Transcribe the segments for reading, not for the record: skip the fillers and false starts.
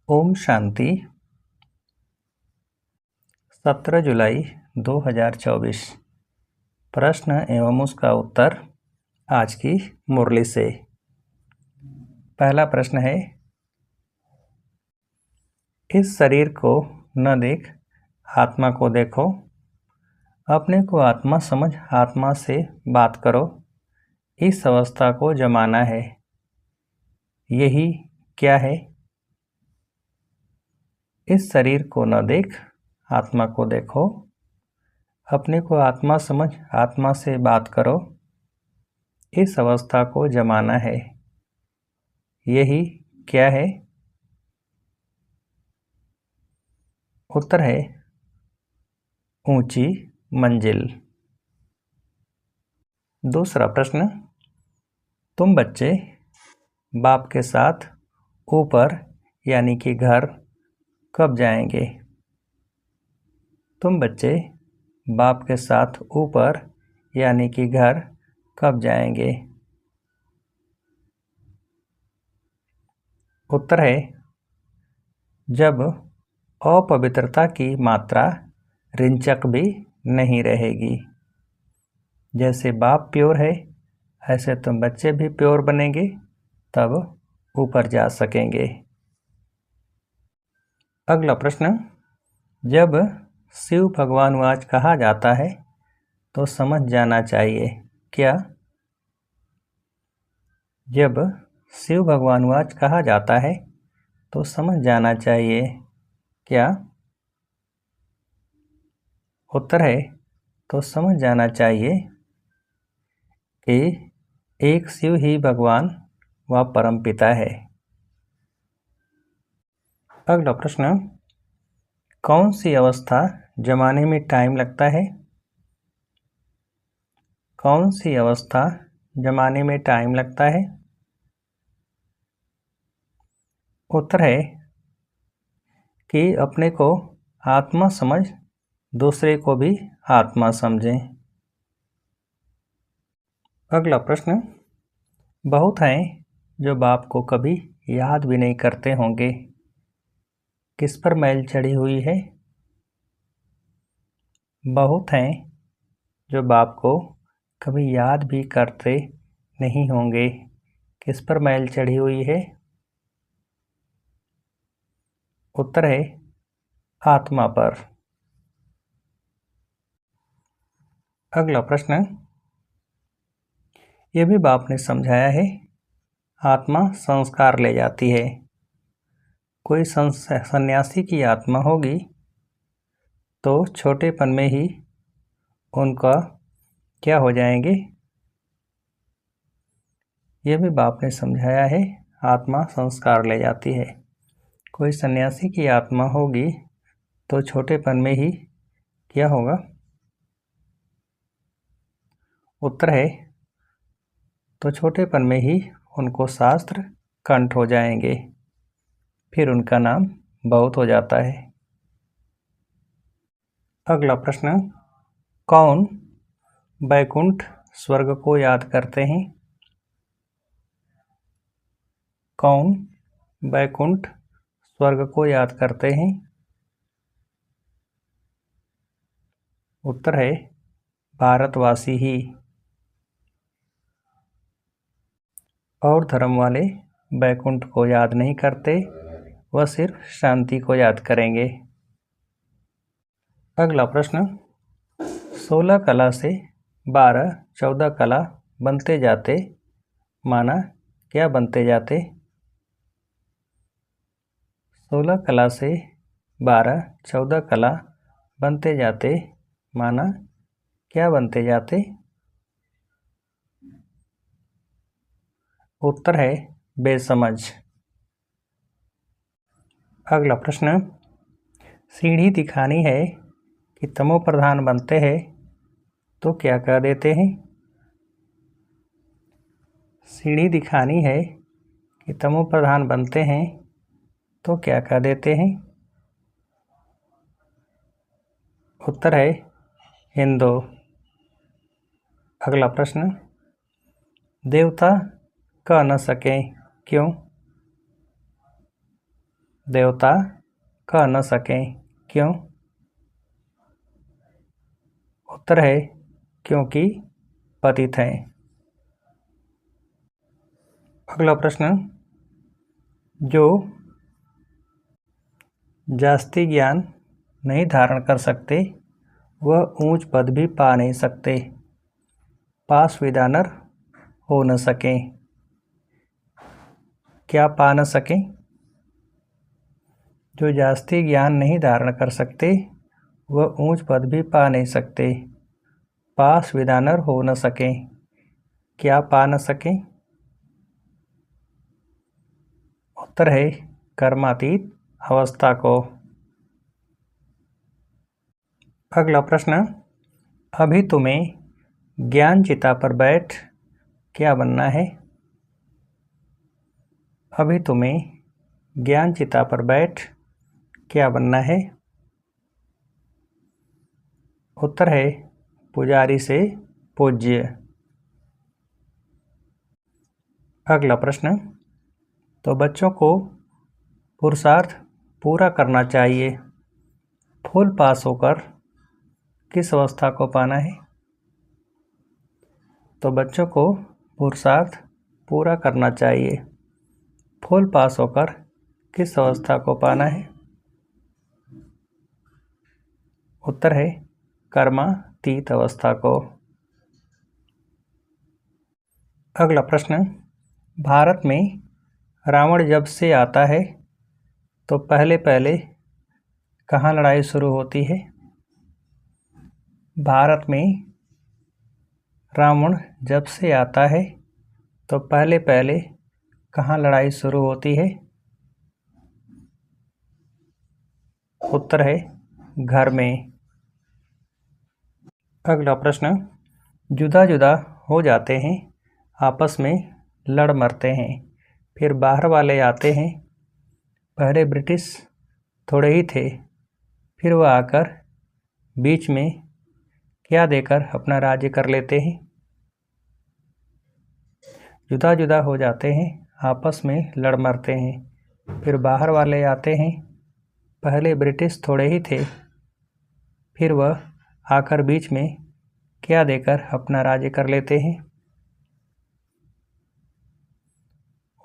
ओम शांति। 17 जुलाई 2024। प्रश्न एवं उसका उत्तर आज की मुरली से। पहला प्रश्न है, इस शरीर को न देख आत्मा को देखो। अपने को आत्मा समझ आत्मा से बात करो। इस अवस्था को जमाना है। यही क्या है? इस शरीर को न देख आत्मा को देखो। अपने को आत्मा समझ आत्मा से बात करो। इस अवस्था को जमाना है। यही क्या है? उत्तर है ऊंची मंजिल। दूसरा प्रश्न, तुम बच्चे बाप के साथ ऊपर यानी कि घर कब जाएंगे? तुम बच्चे बाप के साथ ऊपर यानी कि घर कब जाएंगे? उत्तर है जब अपवित्रता की मात्रा रिंचक भी नहीं रहेगी। जैसे बाप प्योर है, ऐसे तुम बच्चे भी प्योर बनेंगे, तब ऊपर जा सकेंगे। अगला प्रश्न, जब शिव भगवानवाच कहा जाता है तो समझ जाना चाहिए क्या? जब शिव भगवानवाच कहा जाता है तो समझ जाना चाहिए क्या? उत्तर है तो समझ जाना चाहिए कि एक शिव ही भगवान व परमपिता है। अगला प्रश्न, कौन सी अवस्था जमाने में टाइम लगता है? कौन सी अवस्था जमाने में टाइम लगता है? उत्तर है कि अपने को आत्मा समझ दूसरे को भी आत्मा समझें। अगला प्रश्न, बहुत हैं जो बाप को कभी याद भी नहीं करते होंगे। किस पर मैल चढ़ी हुई है? बहुत हैं जो बाप को कभी याद भी करते नहीं होंगे। किस पर मैल चढ़ी हुई है? उत्तर है आत्मा पर। अगला प्रश्न, यह भी बाप ने समझाया है, आत्मा संस्कार ले जाती है। कोई सन्यासी की आत्मा होगी तो छोटेपन में ही उनका क्या हो जाएंगे? यह भी बाप ने समझाया है, आत्मा संस्कार ले जाती है। कोई सन्यासी की आत्मा होगी तो छोटेपन में ही क्या होगा? उत्तर है तो छोटेपन में ही उनको शास्त्र कंठ हो जाएंगे, फिर उनका नाम बहुत हो जाता है। अगला प्रश्न, कौन वैकुंठ स्वर्ग को याद करते हैं? कौन वैकुंठ स्वर्ग को याद करते हैं? उत्तर है भारतवासी ही। और धर्म वाले वैकुंठ को याद नहीं करते, वह सिर्फ शांति को याद करेंगे। अगला प्रश्न, 16 कला से 12-14 कला बनते जाते, माना क्या बनते जाते? 16 कला से 12-14 कला बनते जाते, माना क्या बनते जाते? उत्तर है बेसमझ। अगला प्रश्न, सीढ़ी दिखानी है कि तमो प्रधान बनते हैं तो क्या कह देते हैं? सीढ़ी दिखानी है कि तमो प्रधान बनते हैं तो क्या कह देते हैं? उत्तर है हिंदू। अगला प्रश्न, देवता कह न सके क्यों? देवता कह न सकें। क्यों? उत्तर है क्योंकि पतित हैं। अगला प्रश्न, जो जास्ती ज्ञान नहीं धारण कर सकते वह ऊंच पद भी पा नहीं सकते, पास विदानर हो न सकें। क्या पा न सकें? जो जास्ती ज्ञान नहीं धारण कर सकते वह ऊंच पद भी पा नहीं सकते, पास विदानर हो न सकें। क्या पा न सकें? उत्तर है कर्मातीत अवस्था को। अगला प्रश्न, अभी तुम्हें ज्ञान चिता पर बैठ क्या बनना है? अभी तुम्हें ज्ञान चिता पर बैठ क्या बनना है? उत्तर है पुजारी से पूज्य। अगला प्रश्न, तो बच्चों को पुरुषार्थ पूरा करना चाहिए, फुल पास होकर किस अवस्था को पाना है? तो बच्चों को पुरुषार्थ पूरा करना चाहिए, फुल पास होकर किस अवस्था को पाना है? उत्तर है कर्मातीत अवस्था को। अगला प्रश्न, भारत में रावण जब से आता है तो पहले पहले कहाँ लड़ाई शुरू होती है? भारत में रावण जब से आता है तो पहले पहले कहाँ लड़ाई शुरू होती है? उत्तर है घर में। अगला प्रश्न, जुदा जुदा हो जाते हैं, आपस में लड़ मरते हैं, फिर बाहर वाले आते हैं, पहले ब्रिटिश थोड़े ही थे, फिर वह आकर बीच में क्या देकर अपना राज्य कर लेते हैं? जुदा जुदा हो जाते हैं, आपस में लड़ मरते हैं, फिर बाहर वाले आते हैं, पहले ब्रिटिश थोड़े ही थे, फिर वह आकर बीच में क्या देकर अपना राज्य कर लेते हैं?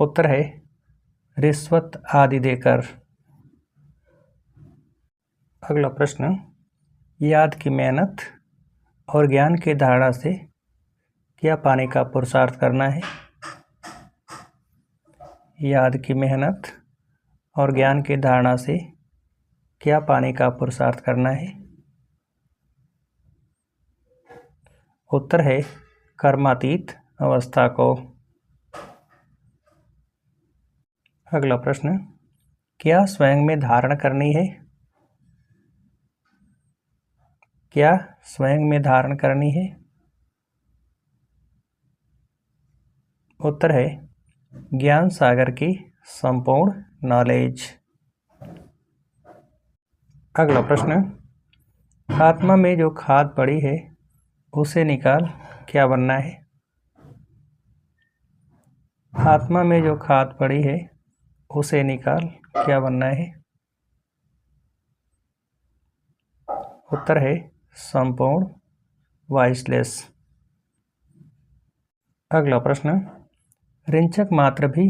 उत्तर है रिश्वत आदि देकर। अगला प्रश्न, याद की मेहनत और ज्ञान की धारणा से क्या पाने का पुरुषार्थ करना है? याद की मेहनत और ज्ञान की धारणा से क्या पाने का पुरुषार्थ करना है? उत्तर है कर्मातीत अवस्था को। अगला प्रश्न, क्या स्वयं में धारण करनी है? क्या स्वयं में धारण करनी है? उत्तर है ज्ञान सागर की संपूर्ण नॉलेज। अगला प्रश्न, आत्मा में जो खाद पड़ी है उसे निकाल क्या बनना है? आत्मा में जो खाद पड़ी है उसे निकाल क्या बनना है? उत्तर है संपूर्ण वॉइसलेस। अगला प्रश्न, ऋंचक मात्र भी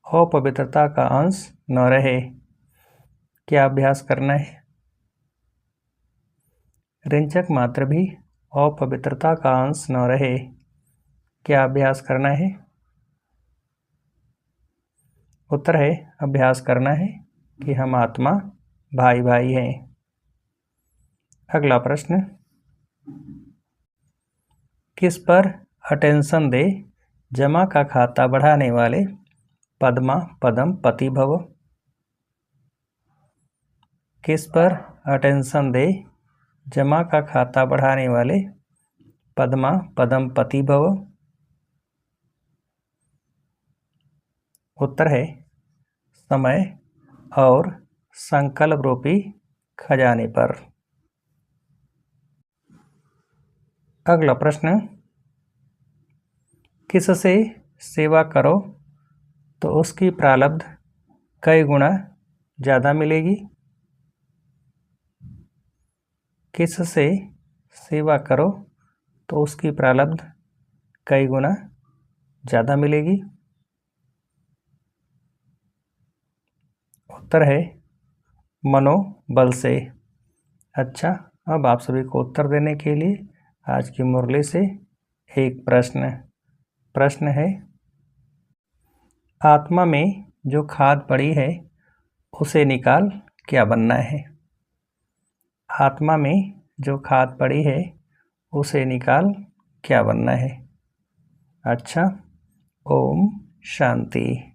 अपवित्रता का अंश न रहे, क्या अभ्यास करना है? ऋंचक मात्र भी अपवित्रता का अंश न रहे, क्या अभ्यास करना है? उत्तर है अभ्यास करना है कि हम आत्मा भाई भाई हैं। अगला प्रश्न, किस पर अटेंशन दे जमा का खाता बढ़ाने वाले पद्मा पदम पति भव? किस पर अटेंशन दे जमा का खाता बढ़ाने वाले पद्मा पदम पति भव? उत्तर है समय और संकल्प रूपी खजाने पर। अगला प्रश्न, किससे सेवा करो तो उसकी प्रारब्ध कई गुना ज़्यादा मिलेगी? किससे सेवा करो तो उसकी प्रारब्ध कई गुना ज़्यादा मिलेगी? उत्तर है मनोबल से। अच्छा, अब आप सभी को उत्तर देने के लिए आज की मुरली से एक प्रश्न है, आत्मा में जो खाद पड़ी है उसे निकाल क्या बनना है? आत्मा में जो खाद पड़ी है उसे निकाल क्या बनना है? अच्छा, ओम शांति।